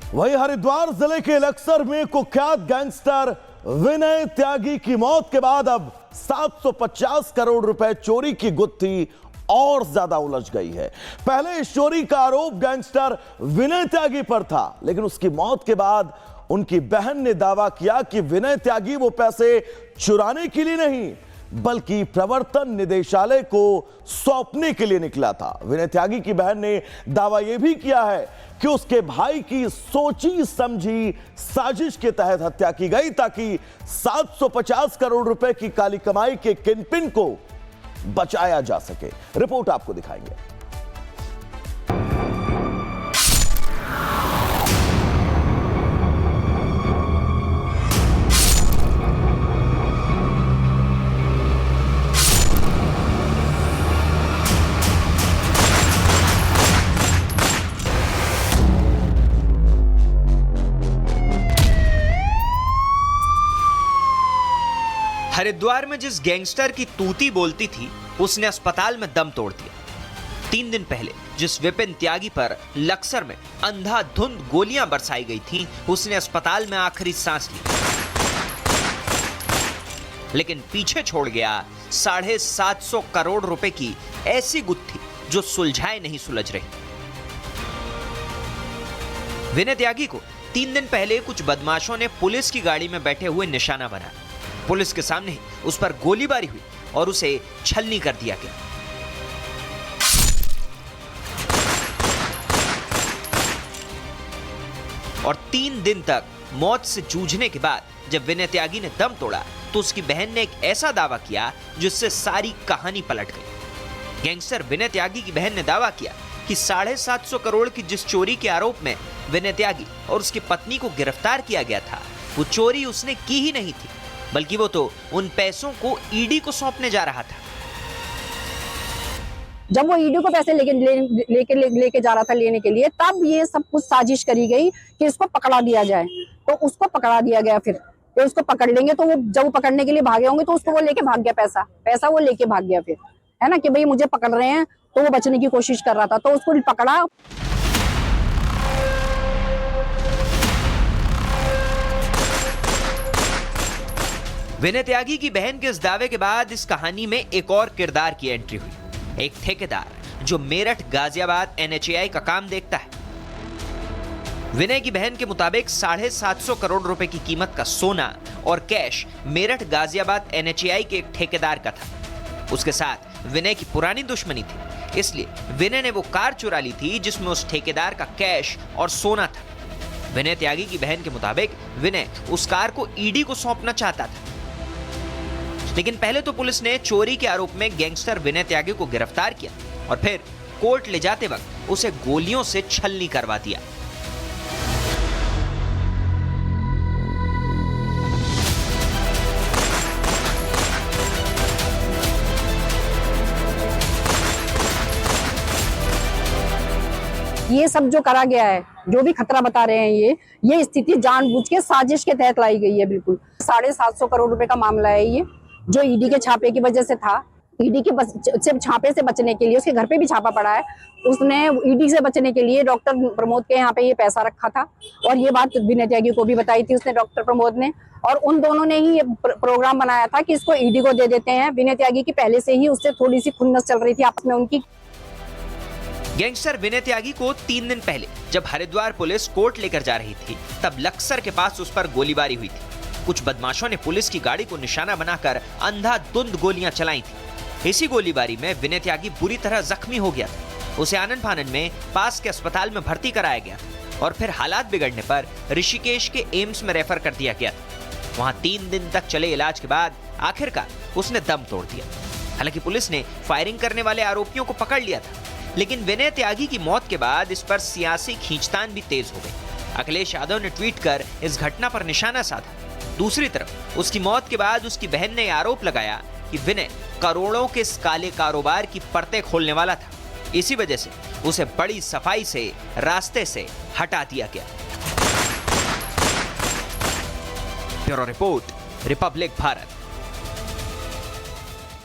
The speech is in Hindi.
वहीं हरिद्वार जिले के लक्सर में कुख्यात गैंगस्टर विनय त्यागी की मौत के बाद अब 750 करोड़ रुपए चोरी की गुत्थी और ज्यादा उलझ गई है। पहले इस चोरी का आरोप गैंगस्टर विनय त्यागी पर था, लेकिन उसकी मौत के बाद उनकी बहन ने दावा किया कि विनय त्यागी वो पैसे चुराने के लिए नहीं बल्कि प्रवर्तन निदेशालय को सौंपने के लिए निकला था। विनय त्यागी की बहन ने दावा यह भी किया है कि उसके भाई की सोची समझी साजिश के तहत हत्या की गई ताकि 750 करोड़ रुपए की काली कमाई के किंगपिन को बचाया जा सके। रिपोर्ट आपको दिखाएंगे। हरिद्वार में जिस गैंगस्टर की तूती बोलती थी उसने अस्पताल में दम तोड़ दिया। 3 दिन पहले जिस विपिन त्यागी पर लक्सर में अंधाधुंध गोलियां बरसाई गई थीं, उसने अस्पताल में आखिरी सांस ली, लेकिन पीछे छोड़ गया 750 करोड़ रुपए की ऐसी गुत्थी जो सुलझाए नहीं सुलझ रही। विनय त्यागी को 3 दिन पहले कुछ बदमाशों ने पुलिस की गाड़ी में बैठे हुए निशाना बनाया। पुलिस के सामने ही उस पर गोलीबारी हुई और उसे छलनी कर दिया गया। और 3 दिन तक मौत से जूझने के बाद जब विनय त्यागी ने दम तोड़ा तो उसकी बहन ने एक ऐसा दावा किया जिससे सारी कहानी पलट गई। गैंगस्टर विनय त्यागी की बहन ने दावा किया कि 750 करोड़ की जिस चोरी के आरोप में विनय त्यागी और उसकी पत्नी को गिरफ्तार किया गया था, वो चोरी उसने की ही नहीं थी, बल्कि वो तो उन पैसों को ईडी को सौंपने जा रहा था। जब वो ईडी को पैसे लेके जा रहा था लेने के लिए, तब ये सब कुछ साजिश करी गई कि इसको पकड़ा दिया जाए। तो उसको पकड़ा दिया गया। फिर उसको पकड़ लेंगे तो वो जब वो पकड़ने के लिए भागे होंगे तो उसको वो लेके भाग गया, पैसा वो लेके भाग गया। फिर है ना कि भाई मुझे पकड़ रहे हैं, तो वो बचने की कोशिश कर रहा था, तो उसको पकड़ा। विनय त्यागी की बहन के इस दावे के बाद इस कहानी में एक और किरदार की एंट्री हुई। एक ठेकेदार जो मेरठ गाजियाबाद NHAI का काम देखता है। विनय की बहन के मुताबिक 750 करोड़ रुपए की कीमत का सोना और कैश मेरठ गाजियाबाद NHAI के एक ठेकेदार का था। उसके साथ विनय की पुरानी दुश्मनी थी, इसलिए विनय ने वो कार चुरा ली थी जिसमें उस ठेकेदार का कैश और सोना था। विनय त्यागी की बहन के मुताबिक विनय उस कार को ईडी को सौंपना चाहता था, लेकिन पहले तो पुलिस ने चोरी के आरोप में गैंगस्टर विनय त्यागी को गिरफ्तार किया और फिर कोर्ट ले जाते वक्त उसे गोलियों से छलनी करवा दिया। ये सब जो करा गया है, जो भी खतरा बता रहे हैं, ये स्थिति जानबूझ के साजिश के तहत लाई गई है। बिल्कुल 750 करोड़ रुपए का मामला है ये, जो ईडी के छापे की वजह से था। ईडी के छापे से बचने के लिए उसके घर पे भी छापा पड़ा है। उसने ईडी से बचने के लिए डॉक्टर प्रमोद के यहाँ पे ये पैसा रखा था, और ये बात विनय त्यागी को भी बताई थी उसने, डॉक्टर प्रमोद ने। और उन दोनों ने ही ये प्रोग्राम बनाया था कि इसको ईडी को दे देते हैं। विनय त्यागी की पहले से ही उससे थोड़ी सी खुन्नस चल रही थी आपस में उनकी। गैंगस्टर विनय त्यागी को 3 दिन पहले जब हरिद्वार पुलिस कोर्ट लेकर जा रही थी, तब लक्सर के पास उस पर गोलीबारी हुई थी। कुछ बदमाशों ने पुलिस की गाड़ी को निशाना बनाकर अंधाधुंध गोलियां चलाई थी। इसी गोलीबारी में विनय त्यागी बुरी तरह जख्मी हो गया था। उसे आनन फानन में पास के अस्पताल में भर्ती कराया गया और फिर हालात बिगड़ने पर ऋषिकेश के एम्स में रेफर कर दिया गया था। वहां 3 दिन तक चले इलाज के बाद आखिरकार उसने दम तोड़ दिया। हालांकि पुलिस ने फायरिंग करने वाले आरोपियों को पकड़ लिया था, लेकिन विनय त्यागी की मौत के बाद इस पर सियासी खींचतान भी तेज हो गई। अखिलेश यादव ने ट्वीट कर इस घटना पर निशाना साधा। दूसरी तरफ उसकी मौत के बाद उसकी बहन ने आरोप लगाया कि विनय करोड़ों के इस काले कारोबार की परतें खोलने वाला था। इसी वजह से उसे बड़ी सफाई से रास्ते से हटा दिया गया। Bureau report, Republic Bharat.